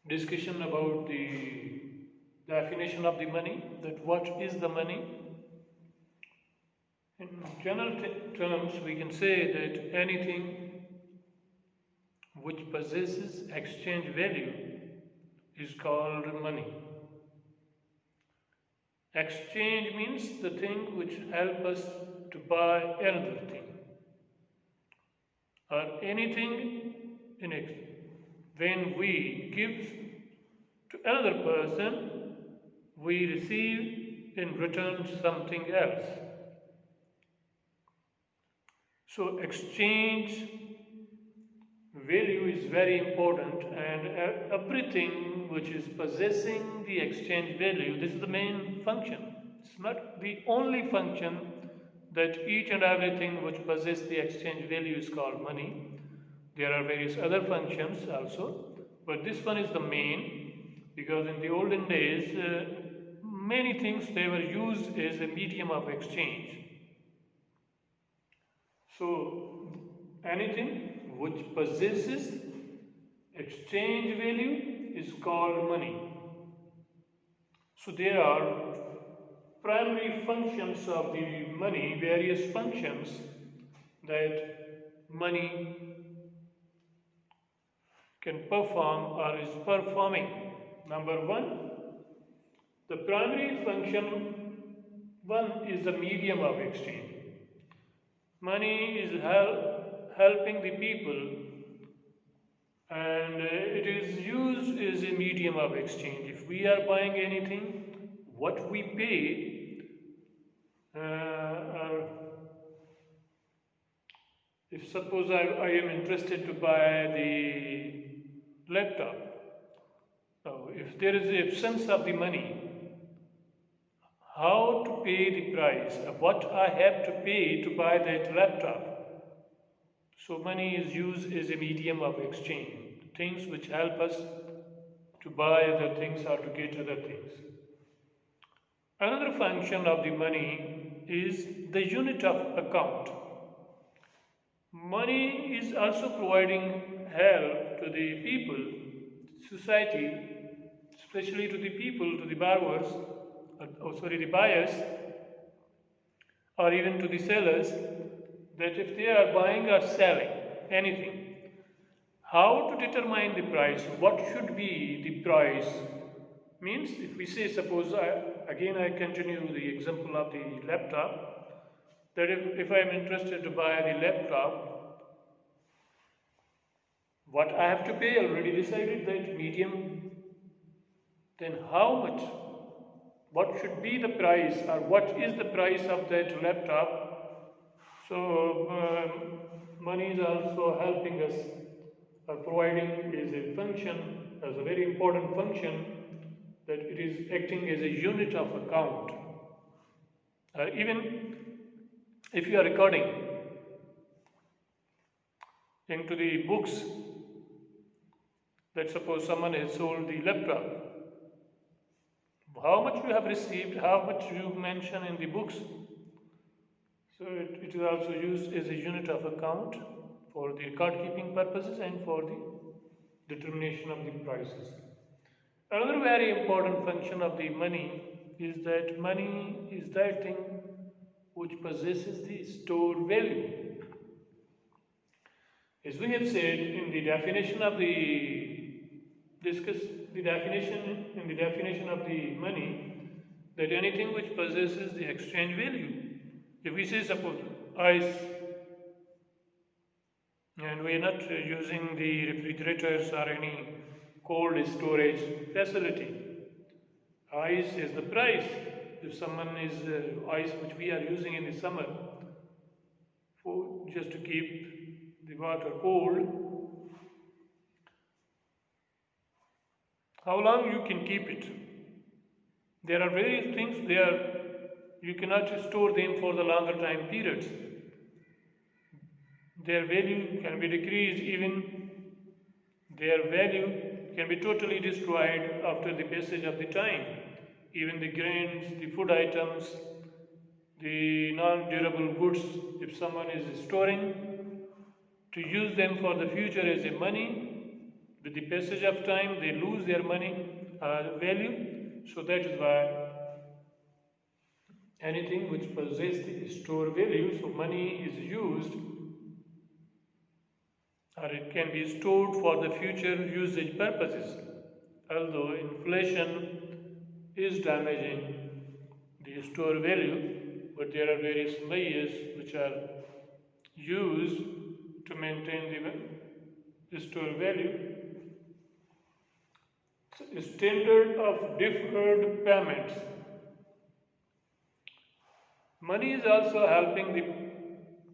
discussion about the definition of the money, that what is the money. In general terms, we can say that anything which possesses exchange value is called money. Exchange means the thing which help us to buy another thing or anything in when we give to another person, we receive in return something else. So exchange value is very important, and everything which is possessing the exchange value, this is the main function. It's not the only function that each and everything which possesses the exchange value is called money. There are various other functions also, but this one is the main, because in the olden days many things they were used as a medium of exchange. So anything which possesses exchange value is called money. So there are primary functions of the money, various functions that money can perform or is performing. Number one, the primary function one is the medium of exchange. Money is helping the people, and it is used as a medium of exchange. If we are buying anything, what we pay, if suppose I am interested to buy the laptop, so if there is the absence of the money, how to pay the price, what I have to pay to buy that laptop. So money is used as a medium of exchange, things which help us to buy other things or to get other things. Another function of the money is the unit of account. Money is also providing help to the people, society, especially to the people, to the borrowers, the buyers, or even to the sellers, that if they are buying or selling anything, how to determine the price, what should be the price, means if we say, suppose, I continue the example of the laptop, that if I am interested to buy the laptop, what I have to pay, already decided that medium, then how much, what should be the price or what is the price of that laptop. So money is also helping us or providing is a function, as a very important function, that it is acting as a unit of account. Even if you are recording into the books, that suppose someone has sold the laptop, how much you have received, how much you mention in the books. So it is also used as a unit of account for the record keeping purposes and for the determination of the prices. Another very important function of the money is that money is that thing which possesses the stored value. As we have said in the definition of the definition of the money, that anything which possesses the exchange value. If we say, suppose ice, and we are not using the refrigerators or any cold storage facility, ice is the price. If someone is ice which we are using in the summer for just to keep the water cold, how long you can keep it? There are various things there. You cannot store them for the longer time periods. Their value can be decreased, even their value can be totally destroyed after the passage of the time. Even the grains, the food items, the non-durable goods, if someone is storing to use them for the future as a money, With the passage of time, they lose their money value. So that is why anything which possesses the store value, so money is used or it can be stored for the future usage purposes. Although inflation is damaging the store value, but there are various ways which are used to maintain the store value. So, standard of deferred payments. Money is also helping the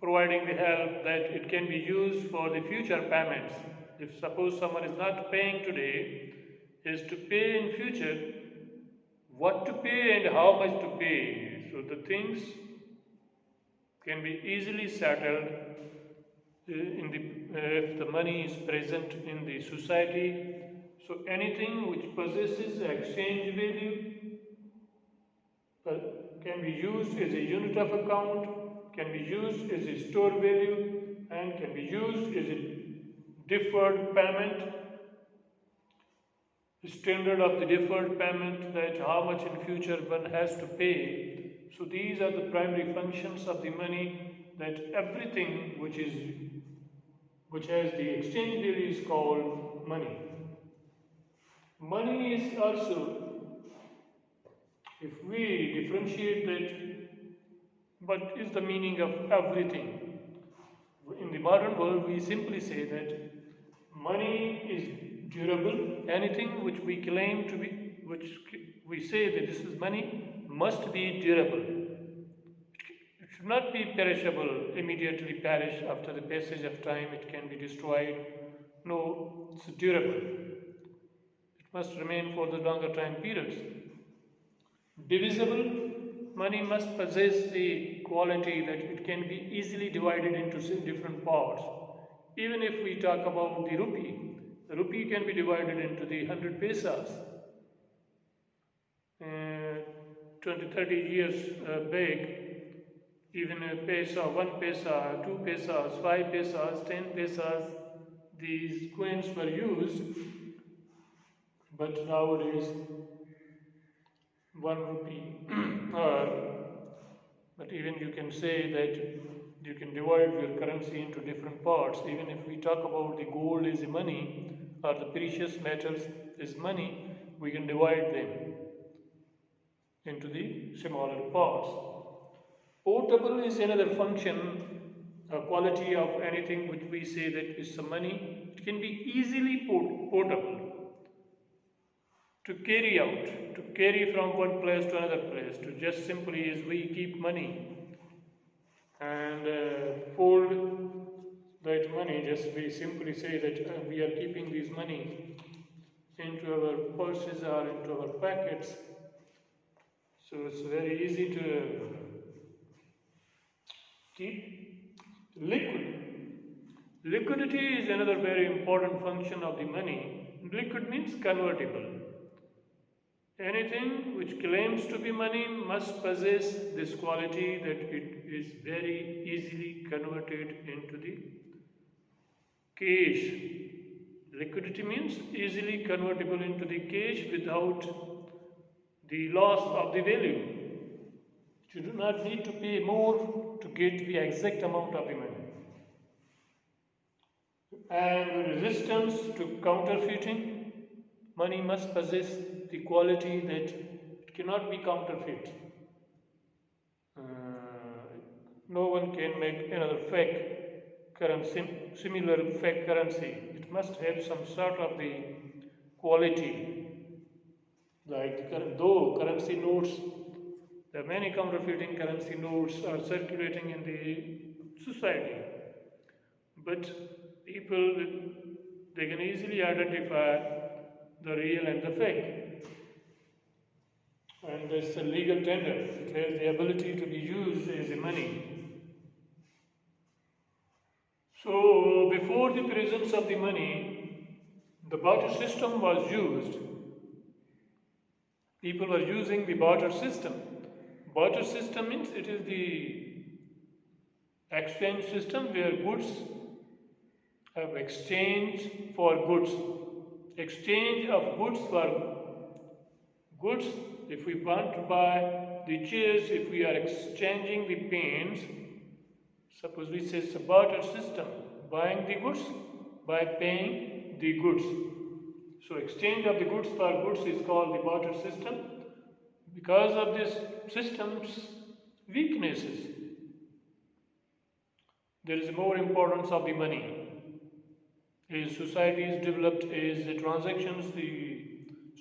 providing the help that it can be used for the future payments. If suppose someone is not paying today, is to pay in future, what to pay and how much to pay. So the things can be easily settled if the money is present in the society. So anything which possesses exchange value can be used as a unit of account, can be used as a store value, and can be used as a deferred payment. The standard of the deferred payment, that how much in future one has to pay. So these are the primary functions of the money, that everything which has the exchange value is called money. Money is also, if we differentiate that, what is the meaning of everything? In the modern world, we simply say that money is durable. Anything which we claim to be, which we say that this is money, must be durable. It should not be perishable, immediately perish after the passage of time, it can be destroyed. No, it's durable. It must remain for the longer time periods. Divisible, money must possess the quality that it can be easily divided into different parts. Even if we talk about the rupee can be divided into the 100 pesos. 20-30 years back, even a peso, 1 peso, 2 pesos, 5 pesos, 10 pesos, these coins were used. But nowadays, 1 rupee, but even you can say that you can divide your currency into different parts. Even if we talk about the gold is money or the precious metals is money, we can divide them into the smaller parts. Portable is another function, a quality of anything which we say that is some money. It can be easily portable. To carry out, to carry from one place to another place, to just simply as we keep money and fold that money, just we simply say that we are keeping this money into our purses or into our packets. So it's very easy to keep. Liquidity is another very important function of the money. Liquid means convertible. Anything which claims to be money must possess this quality that it is very easily converted into the cash. Liquidity means easily convertible into the cash without the loss of the value. You do not need to pay more to get the exact amount of the money. And resistance to counterfeiting, money must possess the quality that it cannot be counterfeit. No one can make another fake currency, similar fake currency. It must have some sort of the quality. Like though currency notes, there are many counterfeiting currency notes are circulating in the society, but people, they can easily identify the real and the fake. And it's a legal tender. It has the ability to be used as a money. So before the presence of the money, the barter system was used. People were using the barter system. Barter system means it is the exchange system where goods have exchanged for goods. exchange of goods for goods. If we want to buy the chairs, if we are exchanging the panes, suppose we say it's a barter system, buying the goods by paying the goods. So exchange of the goods for goods is called the barter system. Because of this system's weaknesses, there is more importance of the money. As society is developed, as the transactions, the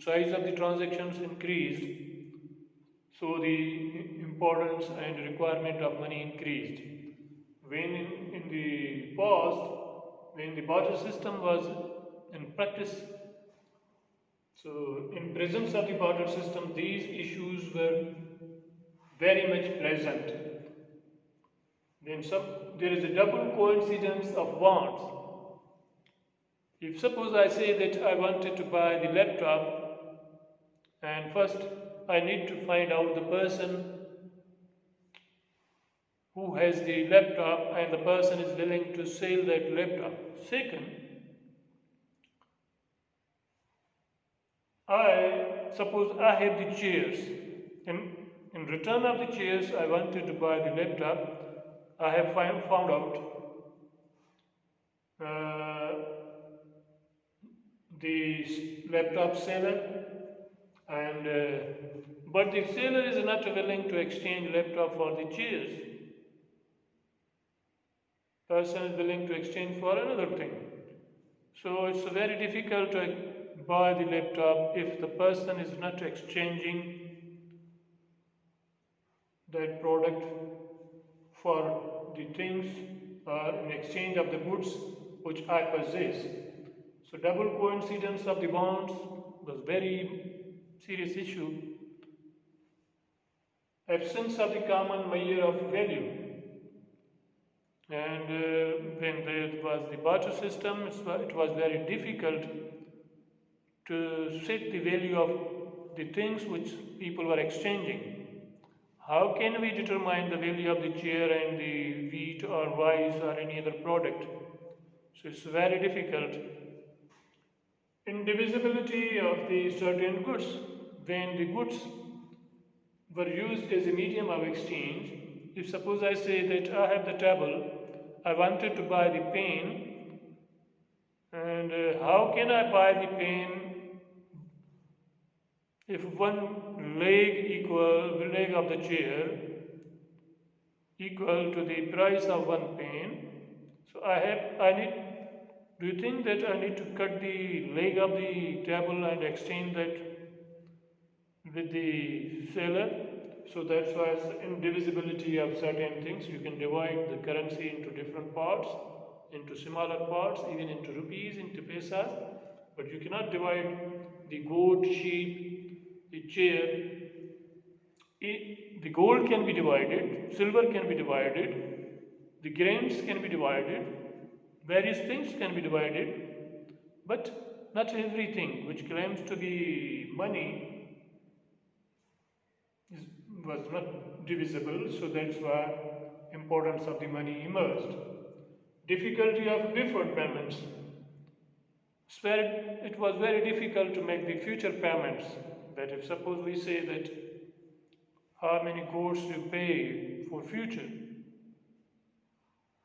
size of the transactions increased, so the importance and requirement of money increased. When in the past, when the barter system was in practice, so in presence of the barter system, these issues were very much present. Then there is a double coincidence of wants. If suppose I say that I wanted to buy the laptop, and first I need to find out the person who has the laptop and the person is willing to sell that laptop. Second, I suppose I have the chairs. In return of the chairs, I wanted to buy the laptop. I have found out the laptop seller, and but the seller is not willing to exchange laptop for the chairs. Person is willing to exchange for another thing. So it's very difficult to buy the laptop if the person is not exchanging that product for the things in exchange of the goods which I possess. So double coincidence of the bonds was very serious issue. Absence of the common measure of value. And when there was the barter system, it was very difficult to set the value of the things which people were exchanging. How can we determine the value of the chair and the wheat or rice or any other product? So it's very difficult. Indivisibility of the certain goods. When the goods were used as a medium of exchange, if suppose I say that I have the table, I wanted to buy the pen, and how can I buy the pen if one leg of the chair equal to the price of one pen? So do you think that I need to cut the leg of the table and exchange that with the seller? So that's why it's indivisibility of certain things. You can divide the currency into different parts, into smaller parts, even into rupees, into pesos, but you cannot divide the goat, sheep, the chair. The gold can be divided, silver can be divided, the grains can be divided, various things can be divided, but not everything which claims to be money was not divisible, so that's why importance of the money emerged. Difficulty of deferred payments. It was very difficult to make the future payments. That if suppose we say that how many goats you pay for future,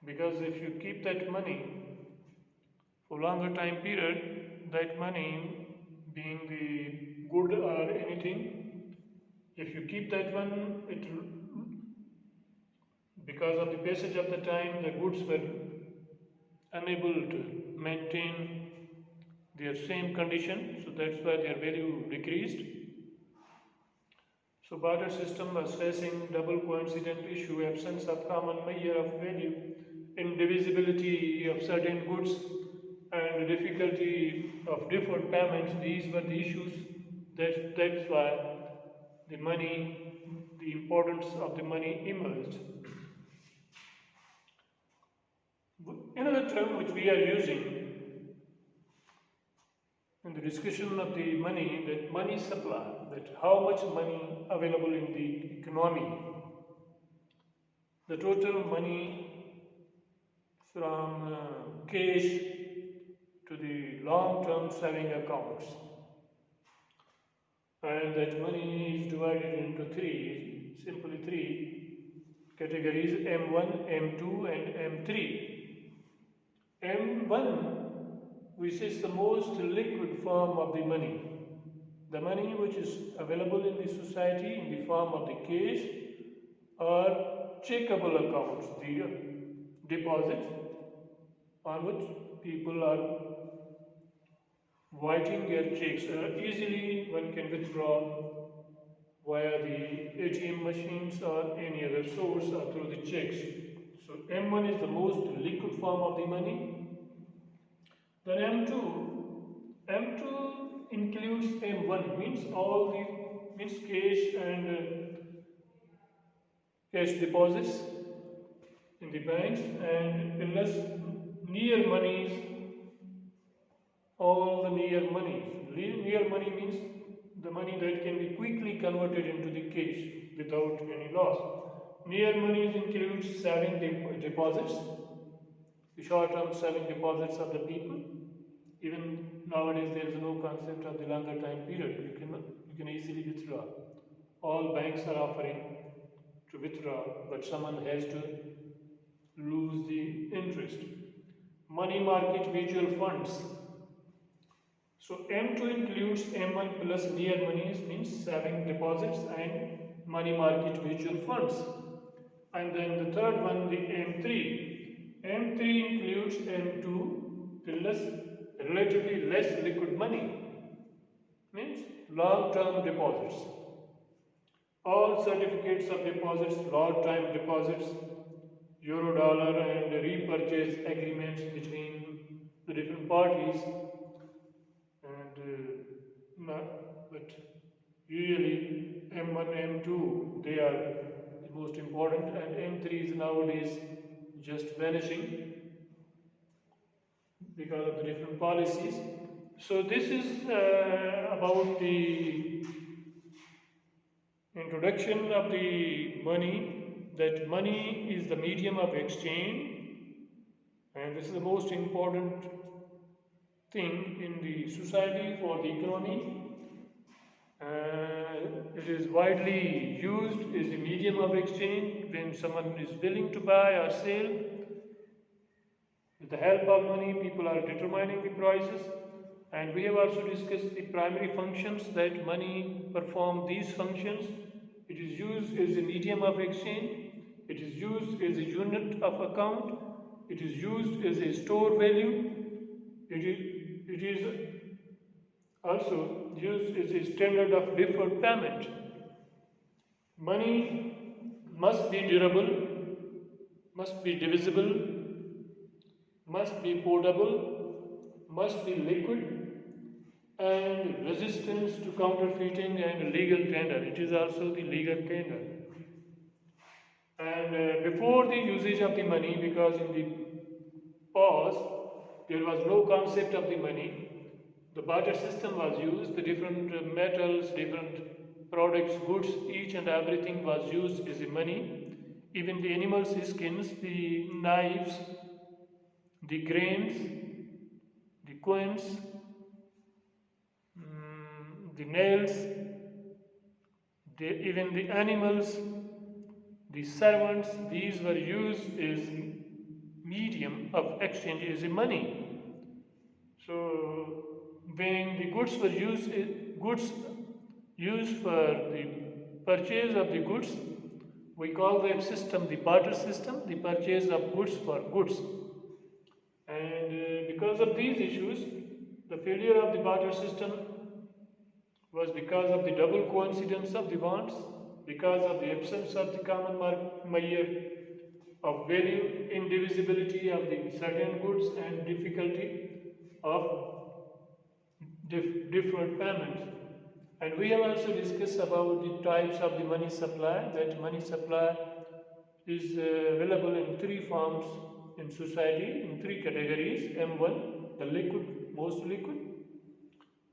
because if you keep that money for longer time period, that money being the good or anything, if you keep that one, because of the passage of the time, the goods were unable to maintain their same condition, so that's why their value decreased. So barter system was facing double coincident issue, absence of common measure of value, indivisibility of certain goods, and difficulty of deferred payments. These were the issues. That's why the importance of the money emerged. Another term which we are using in the discussion of the money, that money supply, that how much money available in the economy. The total money from cash to the long-term saving accounts, and that money is divided into simply three categories: M1, M2 and M3. M1, which is the most liquid form of the money which is available in the society in the form of the cash or checkable accounts, the deposits on which people are writing their checks. Easily one can withdraw via the ATM machines or any other source or through the checks. So M1 is the most liquid form of the money. Then M2 includes M1, means cash and cash deposits in the banks, and unless near monies, all the near monies. Near money means the money that can be quickly converted into the cash without any loss. Near monies includes saving deposits, the short-term saving deposits of the people. Even nowadays there is no concept of the longer time period. You can easily withdraw. All banks are offering to withdraw, but someone has to lose the interest. Money market mutual funds. So M2 includes M1 plus near monies, means saving deposits and money market mutual funds. And then the third one, the M3. M3 includes M2 plus relatively less liquid money, means long-term deposits. All certificates of deposits, long-time deposits, euro dollar and repurchase agreements between the different parties, but usually M1, M2 they are the most important, and M3 is nowadays just vanishing because of the different policies. So this is about the introduction of the money, that money is the medium of exchange, and this is the most important thing in the society for the economy. It is widely used as a medium of exchange when someone is willing to buy or sell. With the help of money, people are determining the prices, and we have also discussed the primary functions that money perform these functions. It is used as a medium of exchange, it is used as a unit of account, it is used as a store value, it is also used as a standard of deferred payment. Money must be durable, must be divisible, must be portable, must be liquid, and resistance to counterfeiting and legal tender. It is also the legal tender. And before the usage of the money, because in the past there was no concept of the money, the barter system was used, the different metals, different products, goods, each and everything was used as a money. Even the animals' skins, the knives, the grains, the coins, the nails, even the animals, the servants, these were used as medium of exchange, as a money. So when the goods were used for the purchase of the goods, we call that system the barter system, the purchase of goods for goods. And because of these issues, the failure of the barter system was because of the double coincidence of the wants, because of the absence of the common measure of value, indivisibility of the certain goods, and difficulty of deferred payment. And we have also discussed about the types of the money supply, that money supply is available in three forms in society, in three categories. M1, the liquid, most liquid.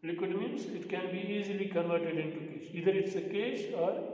Liquid means it can be easily converted into cash. Either it's a cash or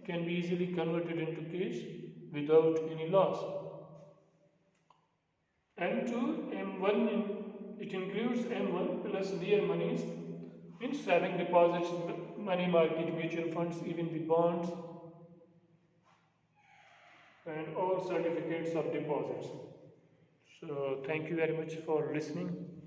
can be easily converted into cash without any loss. M2, M1 it includes M1 plus near monies, means saving deposits, money market, mutual funds, even the bonds, and all certificates of deposits. So thank you very much for listening.